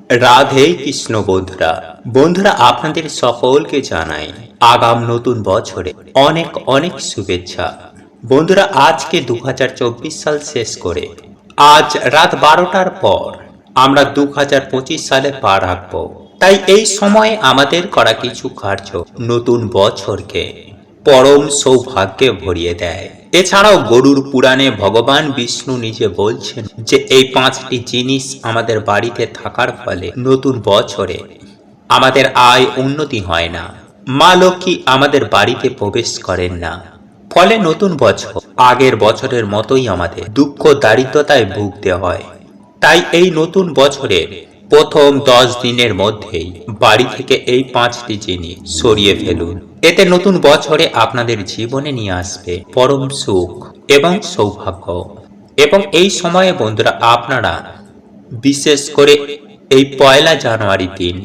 রাধে কৃষ্ণ বন্ধুরা। আপনাদের সকলকে জানাই আগাম নতুন বছরে অনেক অনেক শুভেচ্ছা। বন্ধুরা, আজকে 2024 সাল শেষ করে আজ রাত 12টার পর আমরা 2025 সালে পা রাখব। তাই এই সময়ে আমাদের করা কিছু কার্য নতুন বছরকে পরম সৌভাগ্যে ভরিয়ে দেয়। এছাড়াও গরুর পুরাণে ভগবান বিষ্ণু নিজে বলছেন যে এই 5টি জিনিস আমাদের বাড়িতে থাকার ফলে নতুন বছরে আমাদের আয় উন্নতি হয় না, মা লক্ষ্মী আমাদের বাড়িতে প্রবেশ করেন না, ফলে নতুন বছর আগের বছরের মতোই আমাদের দুঃখ দারিদ্রতায় ভুগতে হয়। তাই এই নতুন বছরের প্রথম 10 দিনের মধ্যেই বাড়ি থেকে এই 5টি জিনিস সরিয়ে ফেলুন। এতে নতুন বছরে আপনাদের জীবনে নিয়ে আসবে পরম সুখ এবং সৌভাগ্য। এবং এই সময়ে বন্ধুরা, আপনারা বিশেষ করে এই 1 জানুয়ারি দিন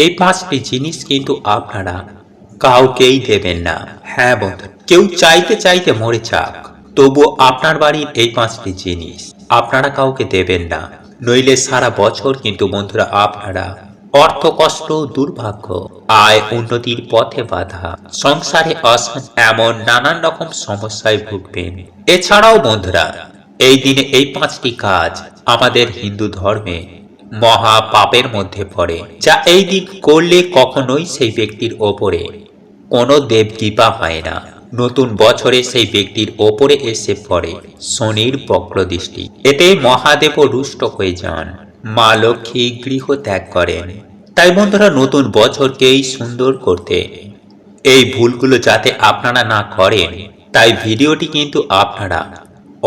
এই 5টি জিনিস কিন্তু আপনারা কাউকেই দেবেন না। হ্যাঁ বন্ধু, কেউ চাইতে চাইতে মরে যাক, তবুও আপনার বাড়ির এই 5টি জিনিস আপনারা কাউকে দেবেন না। নইলে সারা বছর কিন্তু বন্ধুরা আপনারা অর্থ কষ্ট, দুর্ভাগ্য, আয় উন্নতির পথে বাধা, সংসারে অশান্তি, এমন নানান রকম সমস্যায় ভুগবেন। এছাড়াও বন্ধুরা, এই দিনে এই 5টি কাজ আমাদের হিন্দু ধর্মে মহা পাপের মধ্যে পড়ে, যা এই দিন করলে কখনোই সেই ব্যক্তির ওপরে কোনো দেব কৃপা হয় না। নতুন বছরে সেই ব্যক্তির ওপরে এসে পড়ে শনির বক্র দৃষ্টি। এতে মহাদেবও রুষ্ট হয়ে যান, মা লক্ষ্মী গৃহ ত্যাগ করেন। তাই বন্ধুরা, নতুন বছরকেই সুন্দর করতে এই ভুলগুলো যাতে আপনারা না করেন, তাই ভিডিওটি কিন্তু আপনারা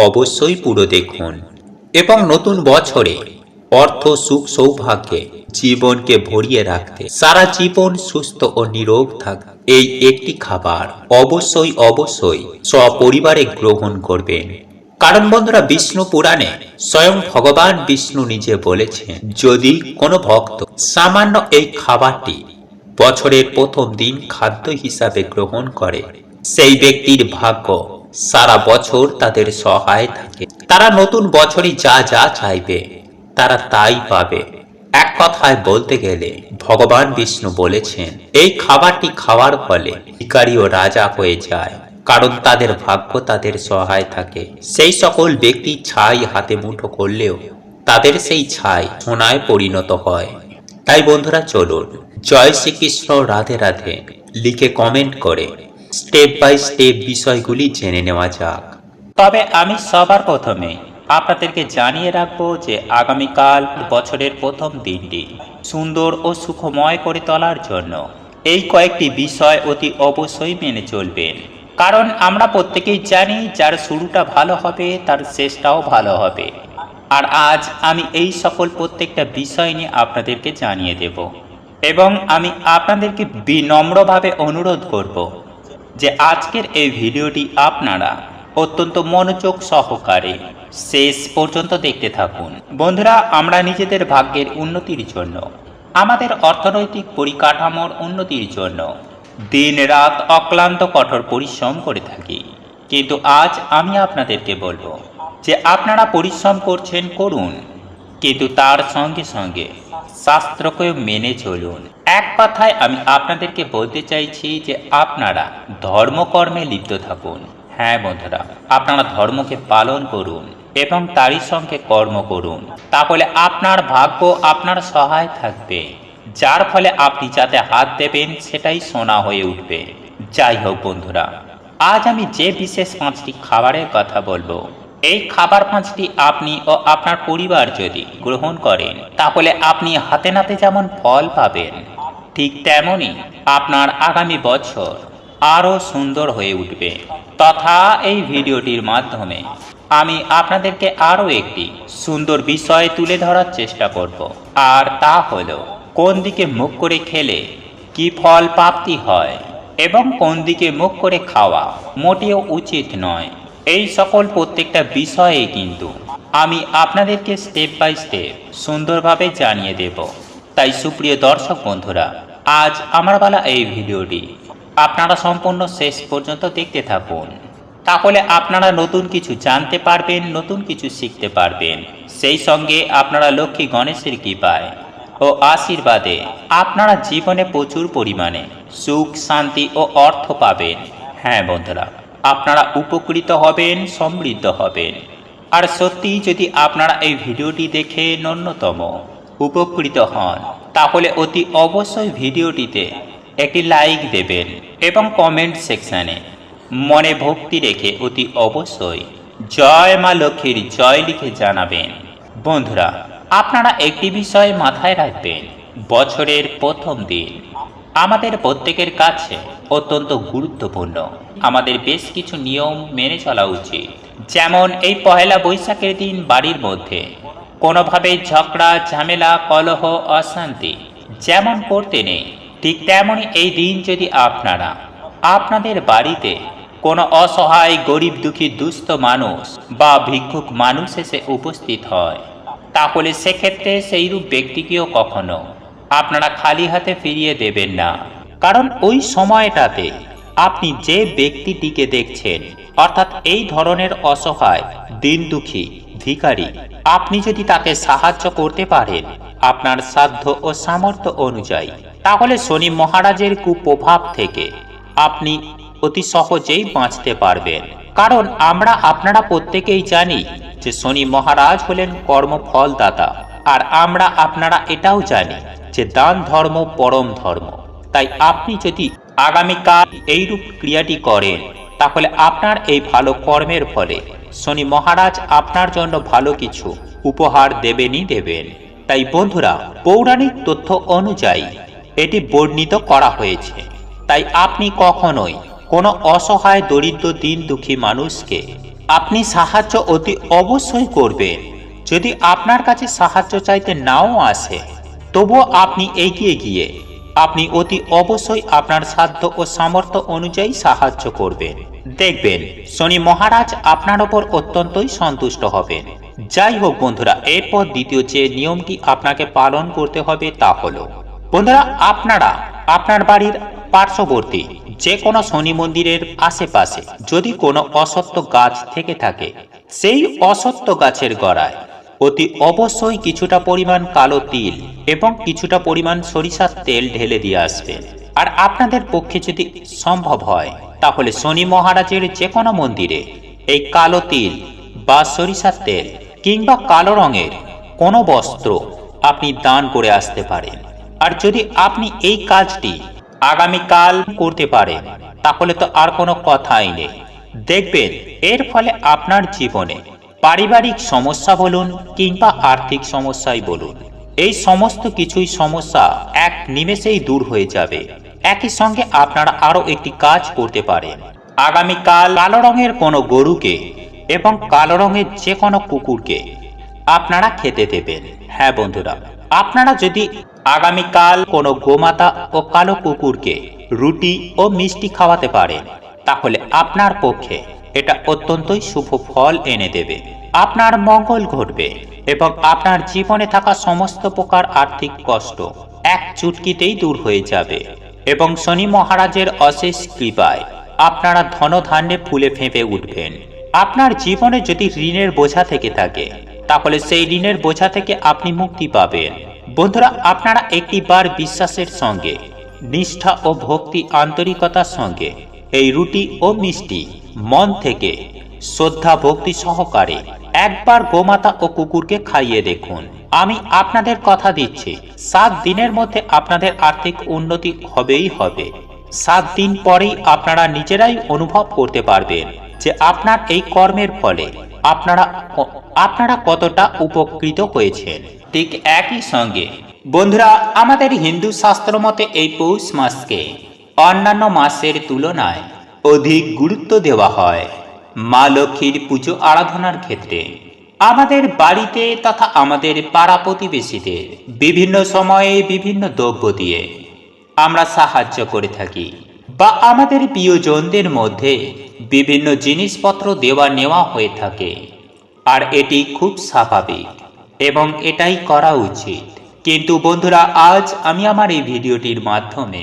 অবশ্যই পুরো দেখুন। এবং নতুন বছরে অর্থ, সুখ, সৌভাগ্যে জীবনকে ভরিয়ে রাখতে, সারা জীবন সুস্থ ও নিরোগ থাকতে এই একটি খাবার অবশ্যই অবশ্যই সপরিবারে গ্রহণ করবেন। কারণ বন্ধুরা, বিষ্ণু পুরাণে স্বয়ং ভগবান বিষ্ণু নিজে বলেছেন, যদি কোনো ভক্ত সামান্য এই খাবারটি বছরের প্রথম দিন খাদ্য হিসাবে গ্রহণ করে, সেই ব্যক্তির ভাগ্য সারা বছর তাদের সহায় থাকে। তারা নতুন বছরে যা যা চাইবে তারা তাই পাবে। এক কথায় বলতে গেলে ভগবান বিষ্ণু বলেছেন, এই খাবারটি খাওয়ার ফলে ভিখারিও রাজা হয়ে যায়, কারণ তাদের ভাগ্য তাদের সহায় থাকে। সেই সকল ব্যক্তি ছাই হাতে মুঠো করলেও তাদের সেই ছাই সোনায় পরিণত হয়। তাই বন্ধুরা, চলুন জয় শ্রীকৃষ্ণ, রাধে রাধে লিখে কমেন্ট করে স্টেপ বাই স্টেপ বিষয়গুলি জেনে নেওয়া যাক। তবে আমি সবার প্রথমে আপনাদেরকে জানিয়ে রাখবো যে আগামীকাল বছরের প্রথম দিনটি সুন্দর ও সুখময় করে তোলার জন্য এই কয়েকটি বিষয় অতি অবশ্যই মেনে চলবেন। কারণ আমরা প্রত্যেকেই জানি, যার শুরুটা ভালো হবে তার শেষটাও ভালো হবে। আর আজ আমি এই সকল প্রত্যেকটা বিষয় নিয়ে আপনাদেরকে জানিয়ে দেব। এবং আমি আপনাদেরকে বিনম্রভাবে অনুরোধ করব যে আজকের এই ভিডিওটি আপনারা অত্যন্ত মনোযোগ সহকারে শেষ পর্যন্ত দেখতে থাকুন। বন্ধুরা, আমরা নিজেদের ভাগ্যের উন্নতির জন্য, আমাদের অর্থনৈতিক পরিকাঠামোর উন্নতির জন্য দিন রাত অক্লান্ত কঠোর পরিশ্রম করে থাকি। কিন্তু আজ আমি আপনাদেরকে বলবো যে আপনারা পরিশ্রম করছেন, করুন, কিন্তু তার সঙ্গে সঙ্গে শাস্ত্রকে মেনে চলুন। এক কথায় আমি আপনাদেরকে বলতে চাইছি যে আপনারা ধর্মকর্মে লিপ্ত থাকুন। হ্যাঁ বন্ধুরা, আপনারা ধর্মকে পালন করুন এবং তারই সঙ্গে কর্ম করুন। তাহলে আপনার ভাগ্য আপনার সহায় থাকবে, যার ফলে আপনি যাতে হাত দেবেন সেটাই সোনা হয়ে উঠবে। যাই হোক বন্ধুরা, আজ আমি যে বিশেষ 5টি খাবারের কথা বলবো, এই খাবার 5টি আপনি ও আপনার পরিবার যদি গ্রহণ করেন, তাহলে আপনি হাতে নাতে যেমন ফল পাবেন, ঠিক তেমনই আপনার আগামী বছর আরও সুন্দর হয়ে উঠবে। তথা এই ভিডিওটির মাধ্যমে আমি আপনাদেরকে আরও একটি সুন্দর বিষয় তুলে ধরার চেষ্টা করব, আর তা হলো কোন দিকে মুখ করে খেলে কি ফল প্রাপ্তি হয় এবং কোন দিকে মুখ করে খাওয়া মোটেও উচিত নয়। এই সকল প্রত্যেকটা বিষয়ে কিন্তু আমি আপনাদেরকে স্টেপ বাই স্টেপ সুন্দরভাবে জানিয়ে দেব। তাই সুপ্রিয় দর্শক বন্ধুরা, আজ আমার বলা এই ভিডিওটি আপনারা সম্পূর্ণ শেষ পর্যন্ত দেখতে থাকুন। তাহলে আপনারা নতুন কিছু জানতে পারবেন, নতুন কিছু শিখতে পারবেন। সেই সঙ্গে আপনারা লক্ষ্মী গণেশের কৃপায় ও আশীর্বাদে আপনারা জীবনে প্রচুর পরিমাণে সুখ, শান্তি ও অর্থ পাবেন। হ্যাঁ বন্ধুরা, আপনারা উপকৃত হবেন, সমৃদ্ধ হবেন। আর সত্যি যদি আপনারা এই ভিডিওটি দেখে ন্যূনতম উপকৃত হন, তাহলে অতি অবশ্যই ভিডিওটিতে একটি লাইক দেবেন এবং কমেন্ট সেকশানে মনে ভক্তি রেখে অতি অবশ্যই জয় মা লক্ষ্মীর জয় লিখে জানাবেন। বন্ধুরা, আপনারা একটি বিষয় মাথায় রাখবেন, বছরের প্রথম দিন আমাদের প্রত্যেকের কাছে অত্যন্ত গুরুত্বপূর্ণ। আমাদের বেশ কিছু নিয়ম মেনে চলা উচিত। যেমন এই পহেলা বৈশাখের দিন বাড়ির মধ্যে কোনোভাবে ঝগড়া, ঝামেলা, কলহ, অশান্তি যেমন করতে নেই, ঠিক তেমনই এই দিন যদি আপনারা আপনাদের বাড়িতে কোনো অসহায়, গরিব, দুঃখী, দুস্থ মানুষ বা ভিক্ষুক মানুষ এসে উপস্থিত হয়, তাহলে সেক্ষেত্রে সেইরূপ ব্যক্তিকেও কখনো আপনারা খালি হাতে ফিরিয়ে দেবেন না। কারণ ওই সময়টাতে আপনি যে ব্যক্তিটিকে দেখছেন, অর্থাৎ এই ধরনের অসহায়, দিন দুঃখী, ভিখারি, আপনি যদি তাকে সাহায্য করতে পারেন আপনার সাধ্য ও সামর্থ্য অনুযায়ী, তাহলে শনি মহারাজের কুপ্রভাব থেকে আপনি অতি সহজেই বাঁচতে পারবেন। কারণ আমরা আপনারা প্রত্যেকেই জানি যে শনি মহারাজ হলেন কর্মফলদাতা, আর আমরা আপনারা এটাও জানি যে দান ধর্ম পরম ধর্ম। তাই আপনি যদি আগামীকাল এইরূপ ক্রিয়াটি করেন, তাহলে আপনার এই ভালো কর্মের ফলে শনি মহারাজ আপনার জন্য ভালো কিছু উপহার দেবেনই দেবেন। তাই বন্ধুরা, পৌরাণিক তথ্য অনুযায়ী এটি বর্ণিত করা হয়েছে। তাই আপনি কখনোই কোনো অসহায়, দরিদ্র, দিন দুঃখী মানুষকে আপনি সাহায্য অতি অবশ্যই করবেন। যদি আপনার কাছে সাহায্য চাইতে নাও আসে, তবুও আপনি এগিয়ে গিয়ে আপনি অতি অবশ্যই আপনার সাধ্য ও সামর্থ্য অনুযায়ী সাহায্য করবেন। দেখবেন শনি মহারাজ আপনার ওপর অত্যন্তই সন্তুষ্ট হবেন। যাই হোক বন্ধুরা, এরপর দ্বিতীয় যে নিয়মটি আপনাকে পালন করতে হবে তা হলো, বন্ধুরা, আপনারা আপনার বাড়ির পার্শ্ববর্তী যে কোনো শনি মন্দিরের আশেপাশে যদি কোনো অসত্য গাছ থেকে থাকে, সেই অসত্য গাছের গোড়ায় অতি অবশ্যই কিছুটা পরিমাণ কালো তিল এবং কিছুটা পরিমাণ সরিষার তেল ঢেলে দিয়ে আসবেন। আর আপনাদের পক্ষে যদি সম্ভব হয়, তাহলে শনি মহারাজের যে কোনো মন্দিরে এই কালো তিল বা সরিষার তেল কিংবা কালো রঙের কোনো বস্ত্র আপনি দান করে আসতে পারেন। আর যদি আপনি এই কাজটি আগামীকাল করতে পারেন, তাহলে তো আর কোনো কথাই নেই। দেখবেন এর ফলে আপনার জীবনে পারিবারিক সমস্যা বলুন কিংবা আর্থিক সমস্যাই বলুন, এই সমস্ত কিছুই সমস্যা এক নিমেষেই দূর হয়ে যাবে। একই সঙ্গে আপনারা আরো একটি কাজ করতে পারেন। আগামীকাল কালো রঙের কোনো গরুকে এবং কালো রঙের যে কোনো কুকুরকে আপনারা খেতে দেবেন। হ্যাঁ বন্ধুরা, আপনারা যদি আগামীকাল কোনো গোমাতা ও কালো কুকুরকে রুটি ও মিষ্টি খাওয়াতে পারেন, তাহলে আপনার পক্ষে এটা অত্যন্তই শুভ ফল এনে দেবে। আপনার মঙ্গল ঘটবে এবং আপনার জীবনে থাকা সমস্ত প্রকার আর্থিক কষ্ট এক চুটকিতেই দূর হয়ে যাবে। এবং শনি মহারাজের অশেষ কৃপায় আপনারা ধনধান্যে ফুলে ফেঁপে উঠবেন। আপনার জীবনে যদি ঋণের বোঝা থেকে থাকে, তাহলে সেই ঋণের বোঝা থেকে আপনি মুক্তি পাবেন। বন্ধুরা, আপনারা একটিবার বিশ্বাসের সঙ্গে, নিষ্ঠা ও ভক্তি আন্তরিকতার সঙ্গে এই রুটি ও মিষ্টি মন থেকে শ্রদ্ধা ভক্তি সহকারে একবার গোমাতা ও কুকুরকে খাইয়ে দেখুন। আমি আপনাদের কথা দিচ্ছি, 7 দিনের মধ্যে আপনাদের আর্থিক উন্নতি হবেই হবে। 7 দিন পরেই আপনারা নিজেরাই অনুভব করতে পারবেন যে আপনার এই কর্মের ফলে আপনারা কতটা উপকৃত হয়েছেন। ঠিক একই সঙ্গে বন্ধুরা, আমাদের হিন্দু শাস্ত্র মতে এই পৌষ মাসকে অন্যান্য মাসের তুলনায় অধিক গুরুত্ব দেওয়া হয় মা লক্ষ্মীর পুজো আরাধনার ক্ষেত্রে। আমাদের বাড়িতে তথা আমাদের পাড়া প্রতিবেশীদের বিভিন্ন সময়ে বিভিন্ন দ্রব্য দিয়ে আমরা সাহায্য করে থাকি, বা আমাদের প্রিয়জনদের মধ্যে বিভিন্ন জিনিসপত্র দেওয়া নেওয়া হয়ে থাকে। আর এটি খুব স্বাভাবিক এবং এটাই করা উচিত। কিন্তু বন্ধুরা, আজ আমি আমার এই ভিডিওটির মাধ্যমে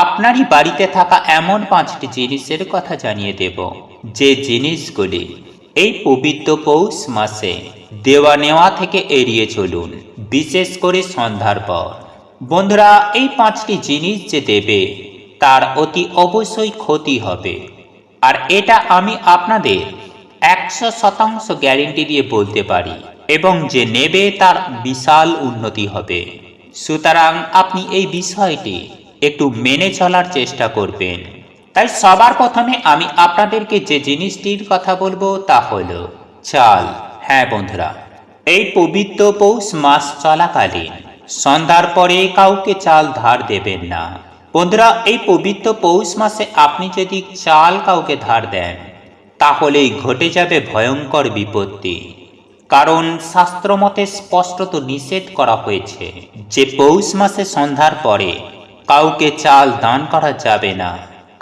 আপনারই বাড়িতে থাকা এমন 5টি জিনিসের কথা জানিয়ে দেব, যে জিনিসগুলি এই পবিত্র পৌষ মাসে দেওয়া নেওয়া থেকে এড়িয়ে চলুন, বিশেষ করে সন্ধ্যার পর। বন্ধুরা, এই 5টি জিনিস যে দেবে তার অতি অবশ্যই ক্ষতি হবে, আর এটা আমি আপনাদের 100% গ্যারেন্টি দিয়ে বলতে পারি, এবং যে নেবে তার বিশাল উন্নতি হবে। সুতরাং আপনি এই বিষয়টি একটু মেনে চলার চেষ্টা করবেন। তাই সবার প্রথমে আমি আপনাদেরকে যে জিনিসটির কথা বলবো তা হলো চাল। হ্যাঁ বন্ধুরা, এই পবিত্র পৌষ মাস চলাকালীন সন্ধ্যার পরে কাউকে চাল ধার দেবেন না। বন্ধুরা, এই পবিত্র পৌষ মাসে আপনি যদি চাল কাউকে ধার দেন তাহলেই ঘটে যাবে ভয়ঙ্কর বিপত্তি। কারণ শাস্ত্রমতে স্পষ্টত নিষেধ করা হয়েছে যে পৌষ মাসে সন্ধ্যার পরে কাউকে চাল দান করা যাবে না।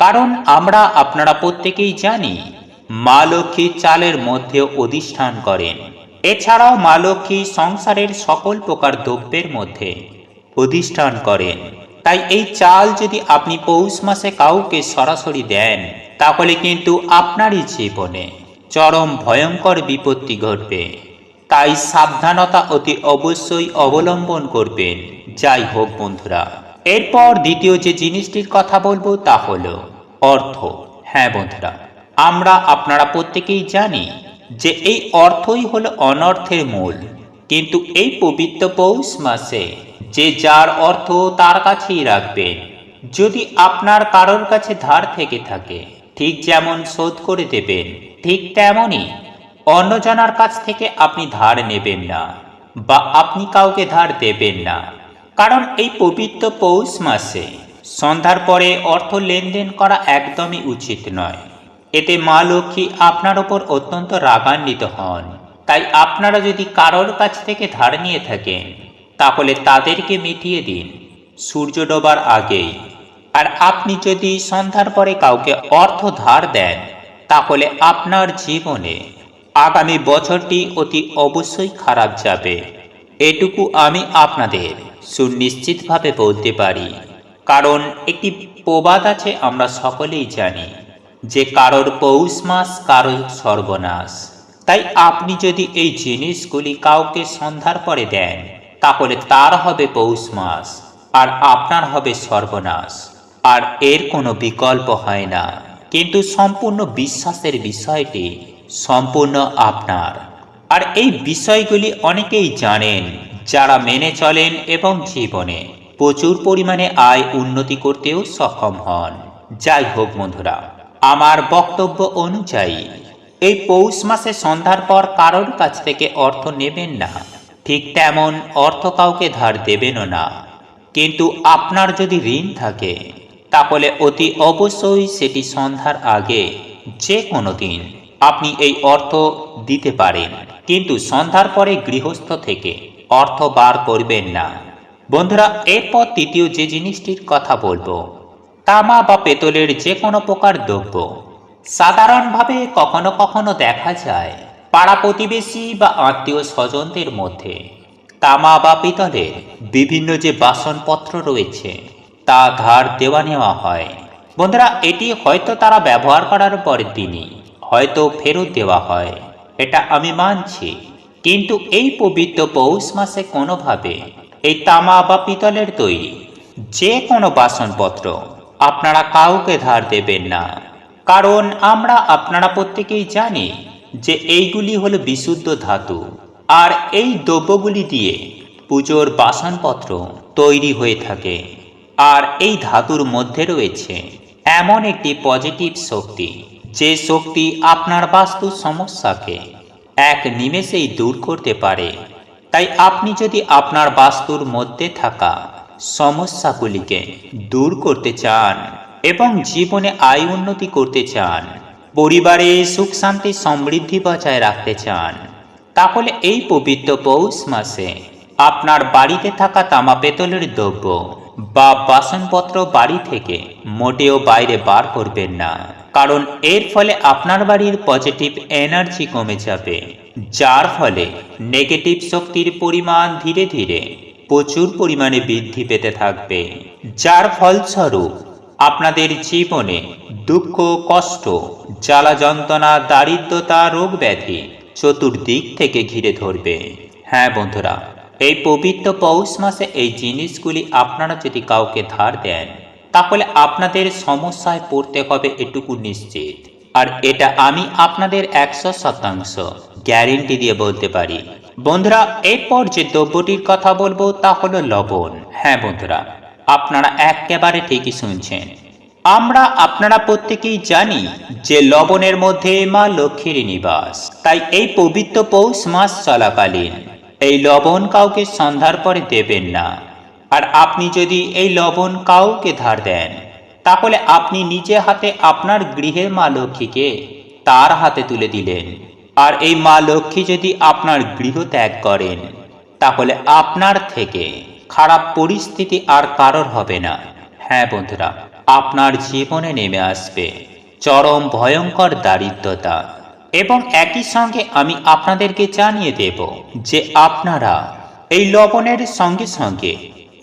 কারণ আমরা আপনারা প্রত্যেকেই জানি মা লক্ষ্মী চালের মধ্যে অধিষ্ঠান করেন। এছাড়াও মা লক্ষ্মী সংসারের সকল প্রকার দ্রব্যের মধ্যে অধিষ্ঠান করেন। তাই এই চাল যদি আপনি পৌষ মাসে কাউকে সরাসরি দেন তাহলে কিন্তু আপনারই জীবনে চরম ভয়ঙ্কর বিপত্তি ঘটবে। তাই সাবধানতা অতি অবশ্যই অবলম্বন করবেন। যাই হোক বন্ধুরা, এরপর দ্বিতীয় যে জিনিসটির কথা বলবো তা হলো অর্থ। হ্যাঁ বন্ধুরা, আমরা আপনারা প্রত্যেকেই জানি যে এই অর্থই হলো অনর্থের মূল। কিন্তু এই পবিত্র পৌষ মাসে যে যার অর্থ তার কাছেই রাখবেন। যদি আপনার কারোর কাছে ধার থেকে থাকে, ঠিক যেমন শোধ করে দেবেন, ঠিক তেমনই অন্যজনের কাছ থেকে আপনি ধার নেবেন না, বা আপনি কাউকে ধার দেবেন না। কারণ এই পবিত্র পৌষ মাসে সন্ধ্যার পরে অর্থ লেনদেন করা একদমই উচিত নয়। এতে মা লক্ষ্মী আপনার ওপর অত্যন্ত রাগান্বিত হন। তাই আপনারা যদি কারোর কাছ থেকে ধার নিয়ে থাকেন তাহলে তাদেরকে মিটিয়ে দিন সূর্য ডোবার আগেই। আর আপনি যদি সন্ধ্যার পরে কাউকে অর্থ ধার দেন তাহলে আপনার জীবনে আগামী বছরটি অতি অবশ্যই খারাপ যাবে। এটুকু আমি আপনাদের সুনিশ্চিতভাবে বলতে পারি। কারণ একটি প্রবাদ আছে, আমরা সকলেই জানি যে কারোর পৌষ মাস কারোর সর্বনাশ। তাই আপনি যদি এই জিনিসগুলি কাউকে সন্ধ্যার পরে দেন তাহলে তার হবে পৌষ মাস আর আপনার হবে সর্বনাশ। আর এর কোনো বিকল্প হয় না। কিন্তু সম্পূর্ণ বিশ্বাসের বিষয়টি সম্পূর্ণ আপনার। আর এই বিষয়গুলি অনেকেই জানেন যারা মেনে চলেন এবং জীবনে প্রচুর পরিমাণে আয় উন্নতি করতেও সক্ষম হন। যাই হোক বন্ধুরা, আমার বক্তব্য অনুযায়ী এই পৌষ মাসে সন্ধ্যার পর কারোর কাছ থেকে অর্থ নেবেন না, ঠিক তেমন অর্থ কাউকে ধার দেবেনও না। কিন্তু আপনার যদি ঋণ থাকে তাহলে অতি অবশ্যই সেটি সন্ধ্যার আগে যে কোনো দিন আপনি এই অর্থ দিতে পারেন, কিন্তু সন্ধ্যার পরে গৃহস্থ থেকে অর্থ বার করবেন না। বন্ধুরা, এরপর তৃতীয় যে জিনিসটির কথা বলবো, তামা বা পেতলের যে কোনো প্রকার দ্রব্য। সাধারণভাবে কখনো কখনো দেখা যায় পাড়া প্রতিবেশী বা আত্মীয় স্বজনদের মধ্যে তামা বা পিতলের বিভিন্ন যে বাসনপত্র রয়েছে তা ধার দেওয়া নেওয়া হয়। বন্ধুরা, এটি হয়তো তারা ব্যবহার করার পরের দিনই হয়তো ফেরত দেওয়া হয়, এটা আমি মানছি। কিন্তু এই পবিত্র পৌষ মাসে কোনোভাবে এই তামা বা পিতলের তৈরি যে কোনো বাসনপত্র আপনারা কাউকে ধার দেবেন না। কারণ আমরা আপনারা প্রত্যেকেই জানি যে এইগুলি হলো বিশুদ্ধ ধাতু, আর এই দ্রব্যগুলি দিয়ে পুজোর বাসনপত্র তৈরি হয়ে থাকে। আর এই ধাতুর মধ্যে রয়েছে এমন একটি পজিটিভ শক্তি, যে শক্তি আপনার বাস্তু সমস্যাকে এক নিমেষেই দূর করতে পারে। তাই আপনি যদি আপনার বাস্তুর মধ্যে থাকা সমস্যাগুলিকে দূর করতে চান এবং জীবনে আয় উন্নতি করতে চান, পরিবারে সুখ শান্তি সমৃদ্ধি বজায় রাখতে চান, তাহলে এই পবিত্র পৌষ মাসে আপনার বাড়িতে থাকা তামা পেতলের দ্রব্য বা বাসনপত্র বাড়ি থেকে মোটেও বাইরে বার করবেন না। কারণ এর ফলে আপনার বাড়ির পজিটিভ এনার্জি কমে যাবে, যার ফলে নেগেটিভ শক্তির পরিমাণ ধীরে ধীরে প্রচুর পরিমাণে বৃদ্ধি পেতে থাকবে, যার ফলস্বরূপ আপনাদের জীবনে দুঃখ, কষ্ট, জ্বালা যন্ত্রণা, দারিদ্রতা, রোগ ব্যাধি চতুর্দিক থেকে ঘিরে ধরবে। হ্যাঁ বন্ধুরা, এই পবিত্র পৌষ মাসে এই জিনিসগুলি আপনারা যদি কাউকে ধার দেন, তাহলে আপনাদের সমস্যায় পড়তে হবে এটুকু নিশ্চিত। আর এটা আমি আপনাদের 100% গ্যারেন্টি দিয়ে বলতে পারি। বন্ধুরা, এরপর যে দ্রব্যটির কথা বলবো তা হলো লবণ। হ্যাঁ বন্ধুরা, আপনারা একেবারে ঠিকই শুনছেন। আপনারা প্রত্যেকেই জানি যে লবণের মধ্যে মা লক্ষ্মীর নিবাস। তাই এই পবিত্র পৌষ মাস চলাকালীন এই লবণ কাউকে সন্ধ্যার পরে দেবেন না। আর আপনি যদি এই লবণ কাউকে ধার দেন, তাহলে আপনি নিজে হাতে আপনার গৃহের মা লক্ষ্মীকে তার হাতে তুলে দিলেন। আর এই মা লক্ষ্মী যদি আপনার গৃহ ত্যাগ করেন, তাহলে আপনার থেকে খারাপ পরিস্থিতি আর কারোর হবে না। হ্যাঁ বন্ধুরা, আপনার জীবনে নেমে আসবে চরম ভয়ঙ্কর দারিদ্রতা। এবং একই সঙ্গে আমি আপনাদেরকে জানিয়ে দেব যে আপনারা এই লবণের সঙ্গে সঙ্গে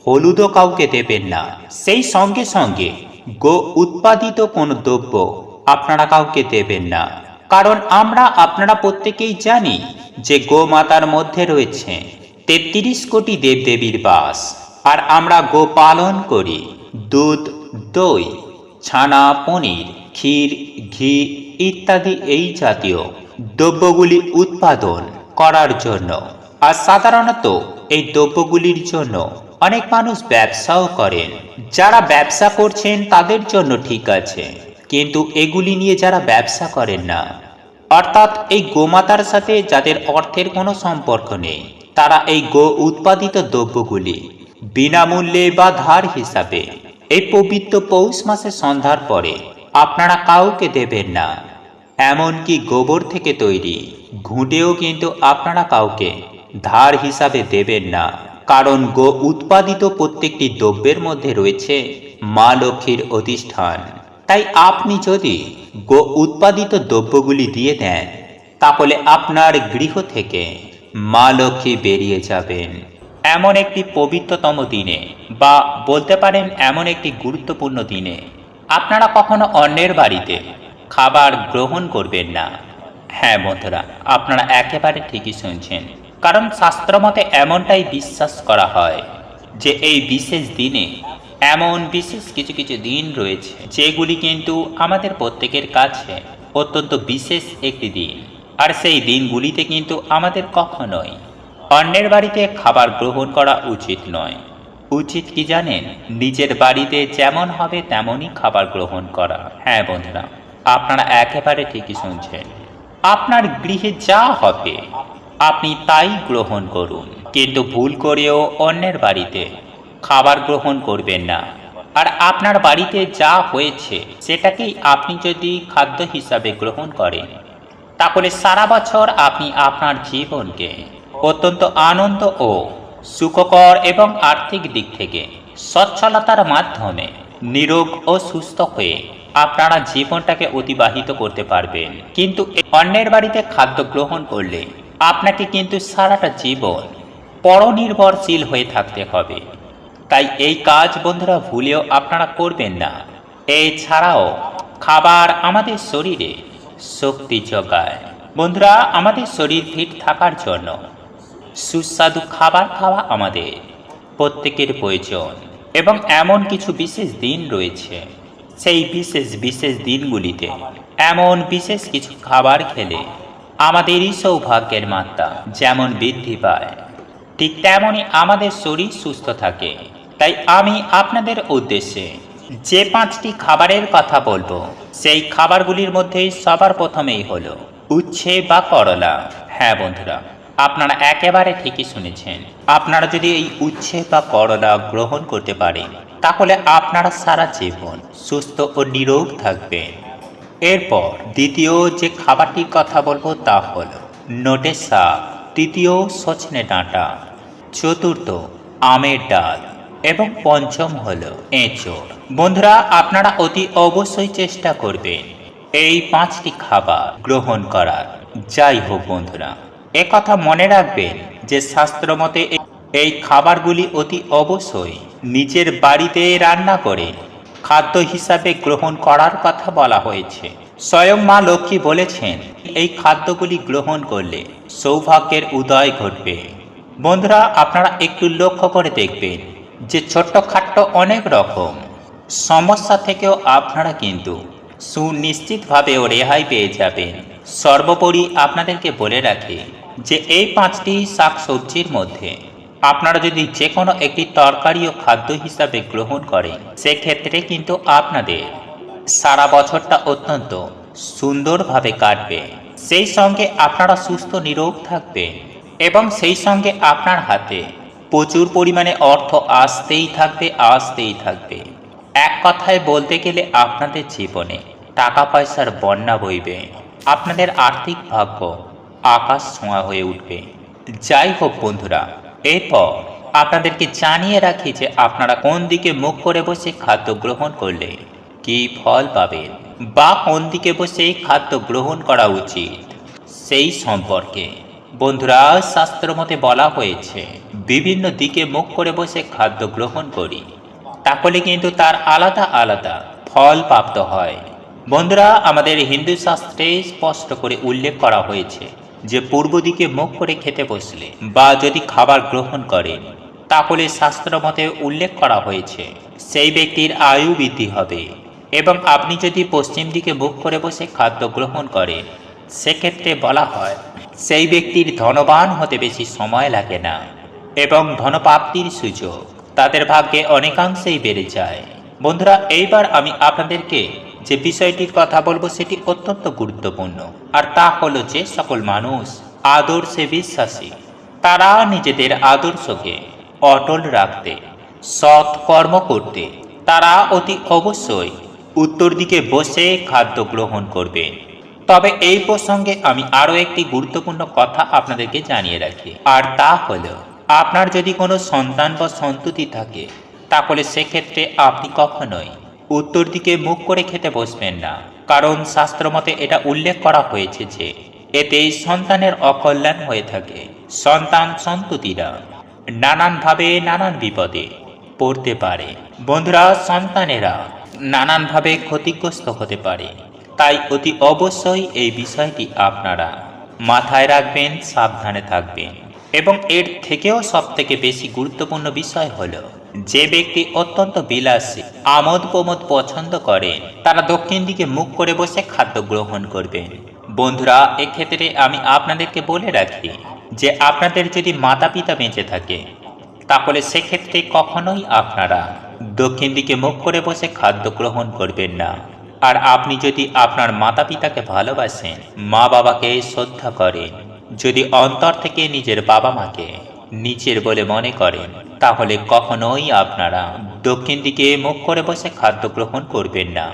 হলুদও কাউকে দেবেন না। সেই সঙ্গে সঙ্গে গো উৎপাদিত কোনো দ্রব্য আপনারা কাউকে দেবেন না। কারণ আপনারা প্রত্যেকেই জানি যে গোমাতার মধ্যে রয়েছে 33 কোটি দেবদেবীর বাস। আর আমরা গো পালন করি দুধ, দই, ছানা, পনির, ক্ষীর, ঘি ইত্যাদি এই জাতীয় দ্রব্যগুলি উৎপাদন করার জন্য। আর সাধারণত এই দ্রব্যগুলির জন্য অনেক মানুষ ব্যবসাও করেন। যারা ব্যবসা করছেন তাদের জন্য ঠিক আছে, কিন্তু এগুলি নিয়ে যারা ব্যবসা করেন না, অর্থাৎ এই গোমাতার সাথে যাদের অর্থের কোনো সম্পর্ক নেই, তারা এই গো উৎপাদিত দ্রব্যগুলি বিনামূল্যে বা ধার হিসাবে এই পবিত্র পৌষ মাসে সন্ধ্যার পরে আপনারা কাউকে দেবেন না। এমনকি গোবর থেকে তৈরি ঘুঁটেও কিন্তু আপনারা কাউকে ধার হিসাবে দেবেন না। কারণ গো উৎপাদিত প্রত্যেকটি দ্রব্যের মধ্যে রয়েছে মা লক্ষ্মীর অধিষ্ঠান। তাই আপনি যদি গো উৎপাদিত দ্রব্যগুলি দিয়ে দেন, তাহলে আপনার গৃহ থেকে মা লক্ষ্মী বেরিয়ে যাবেন। এমন একটি পবিত্রতম দিনে, বা বলতে পারেন এমন একটি গুরুত্বপূর্ণ দিনে, আপনারা কখনো অন্যের বাড়িতে খাবার গ্রহণ করবেন না। হ্যাঁ বন্ধুরা, আপনারা একেবারে ঠিকই শুনছেন। কারণ শাস্ত্রমতে এমনটাই বিশ্বাস করা হয় যে এই বিশেষ দিনে এমন বিশেষ কিছু কিছু দিন রয়েছে যেগুলি কিন্তু আমাদের প্রত্যেকের কাছে অত্যন্ত বিশেষ একটি দিন। আর সেই দিনগুলিতে কিন্তু আমাদের কখনোই অন্যের বাড়িতে খাবার গ্রহণ করা উচিত নয়। উচিত কি জানেন? নিজের বাড়িতে যেমন হবে তেমনই খাবার গ্রহণ করা। হ্যাঁ বন্ধুরা, আপনারা একেবারে ঠিকই শুনছেন। আপনার গৃহে যা হবে আপনি তাই গ্রহণ করুন, কিন্তু ভুল করেও অন্যের বাড়িতে খাবার গ্রহণ করবেন না। আর আপনার বাড়িতে যা হয়েছে সেটাকেই আপনি যদি খাদ্য হিসাবে গ্রহণ করেন, তাহলে সারা বছর আপনি আপনার জীবনকে অত্যন্ত আনন্দ ও সুখকর এবং আর্থিক দিক থেকে সচ্ছলতার মাধ্যমে নিরোগ ও সুস্থ হয়ে আপনারা জীবনটাকে অতিবাহিত করতে পারবেন। কিন্তু অন্যের বাড়িতে খাদ্য গ্রহণ করলে আপনাকে কিন্তু সারাটা জীবন পরনির্ভরশীল হয়ে থাকতে হবে। তাই এই কাজ বন্ধুরা ভুলেও আপনারা করবেন না। এছাড়াও খাবার আমাদের শরীরে শক্তি যোগায়। বন্ধুরা, আমাদের শরীর ফিট থাকার জন্য সুস্বাদু খাবার খাওয়া আমাদের প্রত্যেকের প্রয়োজন। এবং এমন কিছু বিশেষ দিন রয়েছে, সেই বিশেষ দিনগুলিতে এমন বিশেষ কিছু খাবার খেলে আমাদেরই সৌভাগ্যের মাত্রা যেমন বৃদ্ধি পায়, ঠিক তেমনই আমাদের শরীর সুস্থ থাকে। তাই আমি আপনাদের উদ্দেশ্যে যে 5টি খাবারের কথা বলবো, সেই খাবারগুলির মধ্যে সবার প্রথমেই হলো উচ্ছে বা করলা। হ্যাঁ বন্ধুরা, আপনারা একেবারে ঠিকই শুনেছেন। আপনারা যদি এই উচ্ছে বা করলা গ্রহণ করতে পারেন, তাহলে আপনারা সারা জীবন সুস্থ ও নিরোগ থাকবেন। এরপর দ্বিতীয় যে খাবারটির কথা বলবো তা হলো নোটে শাক, তৃতীয় সজনে ডাঁটা, চতুর্থ আমের ডাল এবং পঞ্চম হলো এঁচোড়। বন্ধুরা, আপনারা অতি অবশ্যই চেষ্টা করবেন এই 5টি খাবার গ্রহণ করার। যাই হোক বন্ধুরা, একথা মনে রাখবেন যে শাস্ত্রমতে এই খাবারগুলি অতি অবশ্যই নিজের বাড়িতে রান্না করে খাদ্য হিসাবে গ্রহণ করার কথা বলা হয়েছে। স্বয়ং মা লক্ষ্মী বলেছেন, এই খাদ্যগুলি গ্রহণ করলে সৌভাগ্যের উদয় ঘটবে। বন্ধুরা, আপনারা একটু লক্ষ্য করে দেখবেন যে ছোট্টখাট্ট অনেক রকম সমস্যা থেকেও আপনারা কিন্তু সুনিশ্চিতভাবেও রেহাই পেয়ে যাবেন। সর্বোপরি আপনাদেরকে বলে রাখি যে এই 5টি শাকসবজির মধ্যে আপনারা যদি যে কোনো একটি তরকারি ও খাদ্য হিসাবে গ্রহণ করেন, সেক্ষেত্রে কিন্তু আপনাদের সারা বছরটা অত্যন্ত সুন্দরভাবে কাটবে। সেই সঙ্গে আপনারা সুস্থ নিরোগ থাকবেন এবং সেই সঙ্গে আপনার হাতে প্রচুর পরিমাণে অর্থ আসতেই থাকবে। এক কথায় বলতে গেলে আপনাদের জীবনে টাকা পয়সার বন্যা বইবে। আপনাদের আর্থিক ভাগ্য আকাশ ছোঁয়া হয়ে উঠবে। যাই হোক বন্ধুরা, এরপর আপনাদেরকে জানিয়ে রাখি যে আপনারা কোন দিকে মুখ করে বসে খাদ্য গ্রহণ করলে কি ফল পাবেন, বা কোন দিকে বসে খাদ্য গ্রহণ করা উচিত সেই সম্পর্কে। বন্ধুরা, শাস্ত্র মতে বলা হয়েছে বিভিন্ন দিকে মুখ করে বসে খাদ্য গ্রহণ করি, তাহলে কিন্তু তার আলাদা আলাদা ফল প্রাপ্ত হয়। বন্ধুরা, আমাদের হিন্দু শাস্ত্রে স্পষ্ট করে উল্লেখ করা হয়েছে যে পূর্ব দিকে মুখ করে খেতে বসলে বা যদি খাবার গ্রহণ করেন, তাহলে শাস্ত্র মতে উল্লেখ করা হয়েছে সেই ব্যক্তির আয়ু বৃদ্ধি হবে। এবং আপনি যদি পশ্চিম দিকে মুখ করে বসে খাদ্য গ্রহণ করেন, সেক্ষেত্রে বলা হয় সেই ব্যক্তির ধনবান হতে বেশি সময় লাগে না এবং ধনপ্রাপ্তির সুযোগ তাদের ভাগ্যে অনেকাংশেই বেড়ে যায়। বন্ধুরা, এইবার আমি আপনাদেরকে যে বিষয়টির কথা বলবো সেটি অত্যন্ত গুরুত্বপূর্ণ, আর তা হলো যে সকল মানুষ আদর্শে বিশ্বাসী, তারা নিজেদের আদর্শকে অটল রাখতে, সৎ কর্ম করতে তারা অতি অবশ্যই উত্তর দিকে বসে খাদ্য গ্রহণ করবেন। তবে এই প্রসঙ্গে আমি আরও একটি গুরুত্বপূর্ণ কথা আপনাদেরকে জানিয়ে রাখি, আর তা হলো আপনার যদি কোনো সন্তান বা সন্ততি থাকে, তাহলে সেক্ষেত্রে আপনি কখনোই উত্তর দিকে মুখ করে খেতে বসবেন না। কারণ শাস্ত্রমতে এটা উল্লেখ করা হয়েছে যে এতে সন্তানের অকল্যাণ হয়ে থাকে। সন্তান সন্ততিরা নানানভাবে নানান বিপদে পড়তে পারে। বন্ধুরা, সন্তানেরা নানানভাবে ক্ষতিগ্রস্ত হতে পারে। তাই অতি অবশ্যই এই বিষয়টি আপনারা মাথায় রাখবেন, সাবধানে থাকবেন। এবং এর থেকেও সবথেকে বেশি গুরুত্বপূর্ণ বিষয় হলো, যে ব্যক্তি অত্যন্ত বিলাসী আমোদ প্রমোদ পছন্দ করেন, তারা দক্ষিণ দিকে মুখ করে বসে খাদ্য গ্রহণ করবেন। বন্ধুরা, এক্ষেত্রে আমি আপনাদেরকে বলে রাখি যে আপনাদের যদি মাতা পিতা বেঁচে থাকে, তাহলে সেক্ষেত্রে কখনোই আপনারা দক্ষিণ দিকে মুখ করে বসে খাদ্য গ্রহণ করবেন না। আর আপনি যদি আপনার মাতা পিতাকে ভালোবাসেন, মা বাবাকে শ্রদ্ধা করেন, যদি অন্তর থেকে নিজের বাবা মাকে নিচের বলে মনে করেন, তাহলে কখনোই আপনারা দক্ষিণ দিকে মুখ করে বসে খাদ্য গ্রহণ করবেন না।